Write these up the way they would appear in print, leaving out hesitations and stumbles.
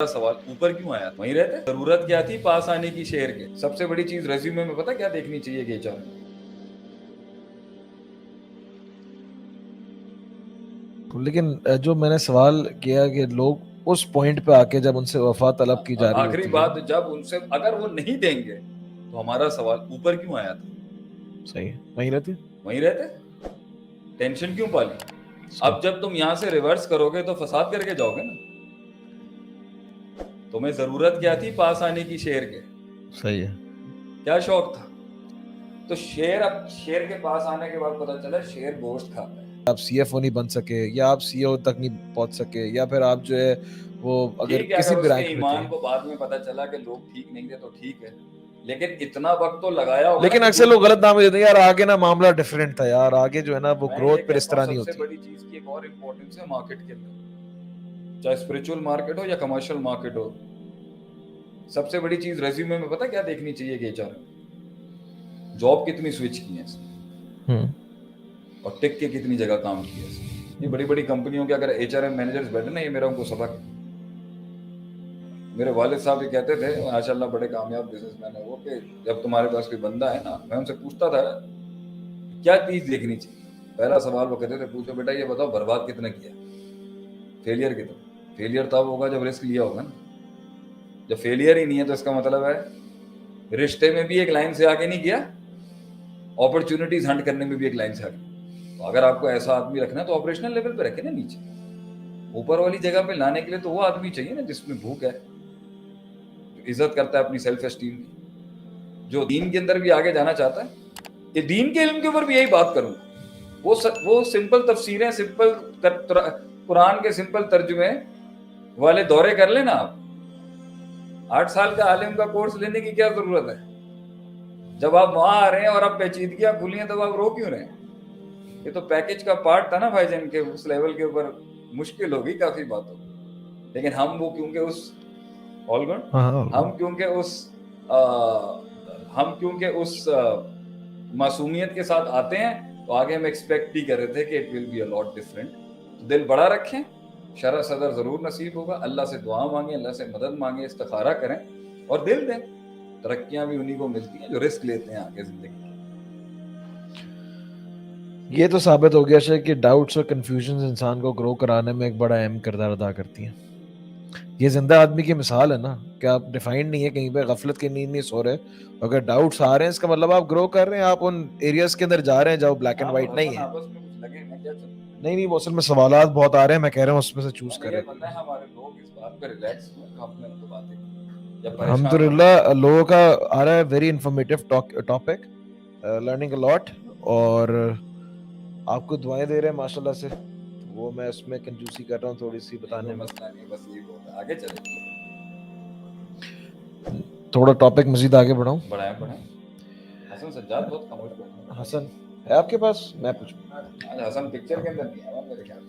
सवाल ऊपर क्यों आया? वहीं रहते। जरूरत क्या थी पास आने की शहर के? सबसे बड़ी चीज रेज्यूमे में पता क्या देखनी चाहिए कि एचआर में? लेकिन जो मैंने सवाल किया कि लोग उस पॉइंट पे आके जब उनसे वफा तलब की जा रही आखिरी होती है, बात जब उनसे अगर वो नहीं देंगे तो हमारा सवाल ऊपर क्यों आया था? सही है, वहीं रहती है। वहीं रहते। टेंशन क्यों पाली? अब जब तुम यहाँ से रिवर्स करोगे तो फसाद करके जाओगे ना। तुम्हें जरूरत क्या थी पास आने की शेर के? सही है। क्या शौक था? तो शेर, अब शेर के पास आने के बाद पता चला शेर गोश्त खाता है। आप सीएफओ नहीं बन सके या आप सीईओ तक नहीं पहुंच सके या फिर आप जो है वो अगर ठीक है, किसी अगर भी उसके रैंक में ईमान थे, को बाद में पता चला कि लोग ठीक नहीं थे तो ठीक है, लेकिन इतना वक्त तो लगाया होगा। लेकिन अक्सर लोग गलत नाम देते हैं यार, आगे ना मामला डिफरेंट था यार, आगे जो है ना वो ग्रोथ पर इस तरह नहीं होती। सबसे बड़ी चीज की एक और इम्पोर्टेंस है मार्केट के अंदर, चाहे स्पिरिचुअल मार्केट हो या कमर्शियल मार्केट हो। सबसे बड़ी चीज रेज्यूमे में पता क्या देखनी चाहिए कि एचआर में? जॉब कितनी स्विच की है और टिक के कितनी जगह काम किया है। ये बड़ी बड़ी कंपनियों के अगर एचआरएम मैनेजर्स बैठे ना, ये मेरा उनको सबक है। मेरे वालिद साहब ये कहते थे, माशाल्लाह बड़े कामयाब बिजनेसमैन है वो, कि जब तुम्हारे पास कोई बंदा है ना, मैं उनसे पूछता था क्या चीज देखनी चाहिए। पहला सवाल वो कहते थे, पूछो बेटा ये बताओ बर्बाद कितना किया, फेलियर कितना। फेलियर तब होगा जब रिस्क लिया होगा ना। जब फेलियर ही नहीं है तो इसका मतलब है रिश्ते में भी एक लाइन से आगे नहीं गया, अपॉर्चुनिटीज हंट करने में भी एक लाइन से आगे। तो अगर आपको ऐसा आदमी रखना है तो ऑपरेशनल लेवल पे रखे ना, नीचे ऊपर वाली जगह पे लाने के लिए तो वो आदमी चाहिए ना जिसमें भूख है, जो इज्जत करता है अपनी सेल्फ एस्टीम की, जो दीन के अंदर भी आगे जाना चाहता है। ये दीन के इल्म के ऊपर भी यही बात करूंगा। वो सिंपल तफसीरें, सिंपल कुरान के सिंपल तर्जुमे वाले दौरे कर लेना आप। 8 साल का आलिम का कोर्स लेने की क्या जरूरत है? जब आप वहां आ रहे हैं और आप पेचीदगियां खुली हैं तो आप रो क्यों रहे हैं? ये तो पैकेज का पार्ट था ना भाईजान के, उस लेवल के ऊपर मुश्किल होगी काफी बातों। लेकिन हम वो क्योंकि उस हम क्योंकि उस मासूमियत के साथ आते हैं, तो आगे हम एक्सपेक्ट ही कर रहे थे कि it will be a lot different. तो दिल बड़ा रखें, शरह सदर जरूर नसीब होगा। अल्लाह से दुआ मांगे, अल्लाह से मदद मांगे, इस्तिखारा करें और दिल दें। तरक्कियां भी उन्हीं को मिलती हैं जो रिस्क लेते हैं आगे जिंदगी। ये तो साबित हो गया है कि डाउट्स और कंफ्यूजन इंसान को ग्रो कराने में एक बड़ा अहम किरदार अदा करती हैं। ये जिंदा आदमी की मिसाल है ना कि आप डिफाइंड नहीं है, कहीं पे गफलत की नींद नहीं सो रहे। अगर डाउट्स आ रहे हैं इसका मतलब आप ग्रो कर रहे हैं, आप उन एरियाज के अंदर जा रहे हैं जहाँ ब्लैक एंड व्हाइट नहीं है। आपस में कुछ लगे ना क्या चल? नहीं वो असल में सवालात बहुत आ रहे हैं, मैं कह रहा हूँ उसमें से चूज करें। पता है हमारे लोग इस बात पे रिलैक्स हुए, हमने उनको बातें की। अल्हम्दुलिल्लाह लोगों का आ रहा है very informative topic, learning a lot, और आपको दुआएं दे रहे हैं माशाल्लाह से, तो वो मैं उसमें कंजूसी कर रहा हूँ थोड़ी सी बताने में। मसला नहीं, बस ये होगा आगे चले। थोड़ा टॉपिक मजीद आगे बढ़ाऊं। बढ़ाएं। हसन सज्जाद बहुत खामोश बैठे हैं। हसन है आपके पास? मैं पूछूं? आज हसन पिक्चर के अंदर नहीं आया मेरे ख्याल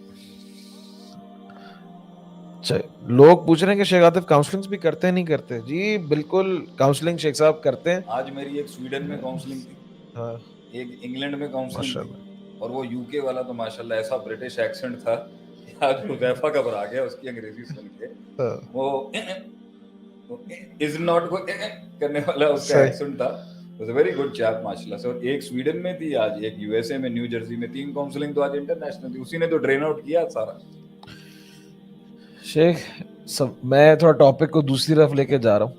से। लोग पूछ रहे हैं कि शेख आतिफ काउंसलिंग भी करते हैं? नहीं करते जी, बिल्कुल काउंसलिंग शेख साहब करते हैं। आज मेरी एक स्वीडन में काउंसलिंग थी, हाँ, एक इंग्लैंड में काउंसलिंग थी, माशाल्लाह। और वो यूके वाला तो माशाल्लाह ऐसा ब्रिटिश एक्सेंट था कि आज हुदैफा घबरा गया उसकी अंग्रेजी सुन के। वो इज नॉट को करने वाला उसका एक्सेंट था। was a very good chap माशाल्लाह से। और एक स्वीडन में थी आज, एक यूएसए में न्यू जर्सी में। 3 काउंसलिंग तो आज इंटरनेशनल थी, उसी ने तो ड्रेन आउट किया सारा। शेख मैं थोड़ा टॉपिक को दूसरी तरफ लेके जा रहा हूँ,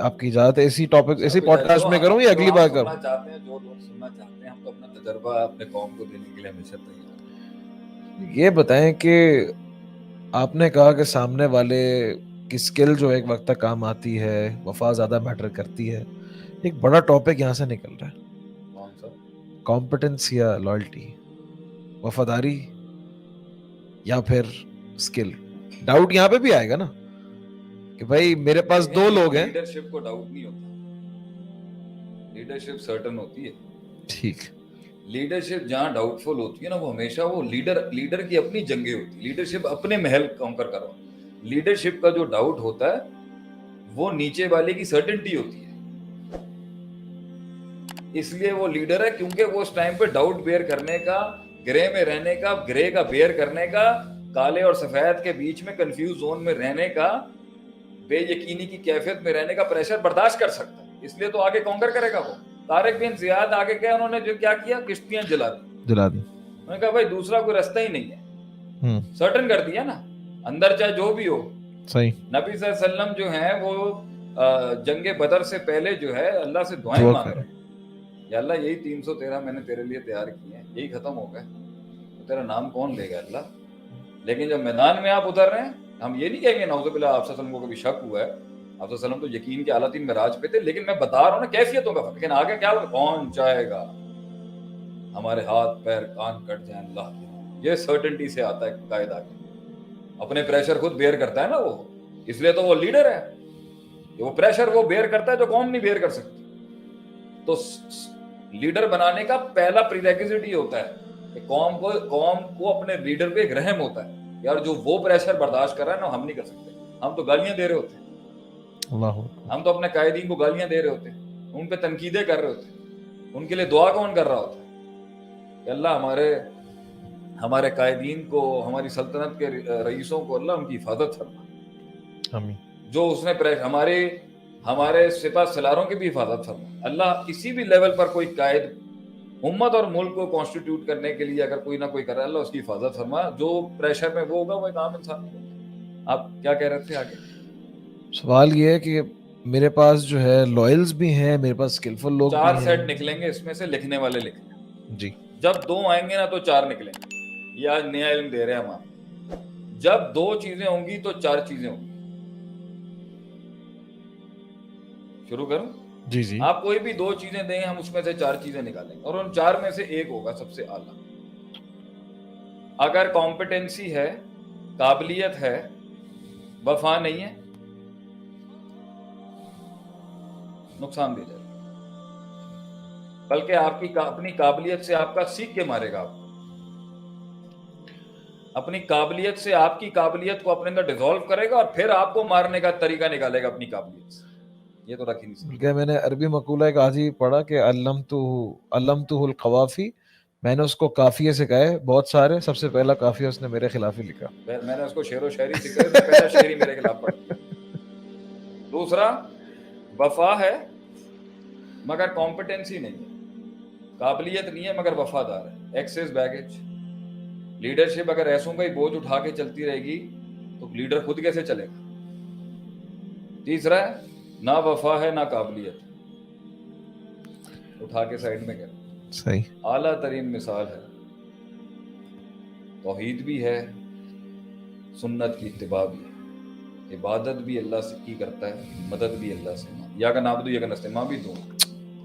आपकी इजाजत है? इसी टॉपिक इसी पॉडकास्ट में करूँ या अगली बार करूँ? चाहते हैं जो लोग सुनना चाहते हैं, हम तो अपना तजर्बा अपने कौम को देने के लिए हमेशा तैयार। ये बताएं कि आपने कहा कि सामने वाले की स्किल जो एक वक्त तक काम आती है, वफा ज्यादा मैटर करती है। एक बड़ा टॉपिक यहाँ से निकल रहा है, कौन सा? कॉम्पिटेंस या लॉयल्टी, वफादारी या फिर स्किल। डाउट यहाँ पे भी आएगा ना कि भाई मेरे पास 2 लोग हैं। लीडरशिप को डाउट नहीं होता, लीडरशिप सर्टन होती है। ठीक, लीडरशिप जहां डाउटफुल होती है ना, वो हमेशा वो लीडर की अपनी जंगे होती है। लीडरशिप अपने महल कॉन्कर करो। लीडरशिप का जो डाउट होता है वो नीचे वाले की सर्टेनिटी होती है। इसलिए वो लीडर है, क्योंकि वो उस टाइम पे डाउट बेयर करने का, ग्रे में रहने का, ग्रे का बेयर करने का, काले और सफेद के बीच में कंफ्यूज जोन में रहने का بے یقینی کی کیفیت میں رہنے کا پریشر برداشت کر سکتا ہے، اس لیے تو آگے کانکر کرے گا وہ. طارق بن زیاد آگے گئے، انہوں نے جو کیا کیا، کشتیاں جلا دی. انہوں نے کہا بھائی دوسرا کوئی راستہ ہی نہیں ہے، سرٹن کر دیا نا، اندر چاہے جو بھی ہو. صحیح. نبی صلی اللہ علیہ وسلم جو ہیں وہ جنگ بدر سے پہلے جو ہے اللہ سے دعائیں مانگ رہے ہیں، یا اللہ یہی 313 میں نے تیرے لیے تیار کیے ہیں، یہی ختم ہو گئے تو تیرا نام کون لے گا اللہ. لیکن جب میدان میں آپ اتر رہے ہیں، ہم یہ نہیں کہیں گے نعوذ باللہ آپ صلی اللہ علیہ وسلم کو کبھی شک ہوا ہے، آپ صلی اللہ علیہ وسلم تو یقین کے اعلیٰ ترین معراج پہ تھے، لیکن میں بتا رہا ہوں نا کیفیتوں کا فرق. لیکن آگے کیا ہوگا، کون چاہے گا ہمارے ہاتھ پیر کان کٹ جائیں اللہ کی، یہ سرٹنٹی سے آتا ہے قائد آگے. اپنے پریشر خود بیئر کرتا ہے نا وہ، اس لیے تو وہ لیڈر ہے، وہ پریشر وہ بیئر کرتا ہے جو قوم نہیں بیئر کر سکتی. تو لیڈر بنانے کا پہلا پری ریکوزٹ یہ ہوتا ہے کہ قوم کو اپنے لیڈر پہ ایک رحم ہوتا ہے، یار جو وہ پریشر برداشت کر رہا ہے نا ہم نہیں کر سکتے. ہم تو گالیاں دے رہے ہوتے ہیں، ہم تو اپنے قائدین کو گالیاں دے رہے ہوتے ہیں، ان پہ تنقیدیں کر رہے ہوتے ہیں، ان کے لیے دعا کون کر رہا ہوتا ہے کہ اللہ ہمارے قائدین کو، ہماری سلطنت کے رئیسوں کو اللہ ان کی حفاظت فرما، جو اس نے ہمارے سپہ سلاروں کی بھی حفاظت فرما. اللہ کسی بھی لیول پر کوئی قائد امت اور ملک کو کانسٹیٹیوٹ کرنے کے لیے اگر کوئی نہ کوئی کرے، اللہ اس کی حفاظت فرما. جو پریشر میں وہ ہوگا وہ ایک عام انسان ہوگا. آپ کیا کہہ رہے تھے آگے؟ سوال یہ ہے کہ میرے پاس جو ہے لوئلز بھی ہیں، میرے پاس اسکلفل لوگ بھی ہیں. 4 سیٹ نکلیں گے اس میں سے، لکھنے والے لکھیں جی. جب 2 آئیں گے نا تو 4 نکلیں گے. یہ آج نیا علم دے رہے ہیں ہم آپ. جب 2 چیزیں ہوں گی تو 4 چیزیں ہوں گی. شروع کروں؟ جی جی. آپ کوئی بھی 2 چیزیں دیں، ہم اس میں سے 4 چیزیں نکالیں گے، اور ان 4 میں سے ایک ہوگا سب سے اعلیٰ. اگر کمپیٹنسی ہے، قابلیت ہے، وفا نہیں ہے، نقصان دے جائے گا، بلکہ آپ کی اپنی قابلیت سے آپ کا سیکھ کے مارے گا. آپ اپنی قابلیت سے آپ کی قابلیت کو اپنے اندر ڈیزالو کرے گا اور پھر آپ کو مارنے کا طریقہ نکالے گا اپنی قابلیت سے. یہ تو رکھ ہی نہیں سکتے. بلکہ میں نے عربی مقولہ ایک آج ہی پڑھا کہ علمتہ القوافی، میں نے اس کو قافیے سکھائے بہت سارے، سب سے پہلا قافیہ اس نے میرے خلاف ہی لکھا. میں نے اس کو شعر و شاعری سکھائی، اس نے پہلا شعر ہی میرے خلاف پڑھ دیا. دوسرا، وفا ہے مگر کمپیٹنسی نہیں ہے، قابلیت نہیں ہے مگر وفادار ہے. Axis baggage. لیڈرشپ اگر ایسوں کا ہی بوجھ اٹھا کے چلتی رہے گی تو لیڈر خود کیسے چلے گا. تیسرا ہے، نہ وفا ہے نہ قابلیت، اٹھا کے سائڈ میں کر. صحیح. اعلیٰ ترین مثال ہے، توحید بھی ہے، سنت کی اتباع بھی ہے، عبادت بھی اللہ سے کی کرتا ہے، مدد بھی اللہ سے، یا کا نعبد یا کا نستعین بھی دو.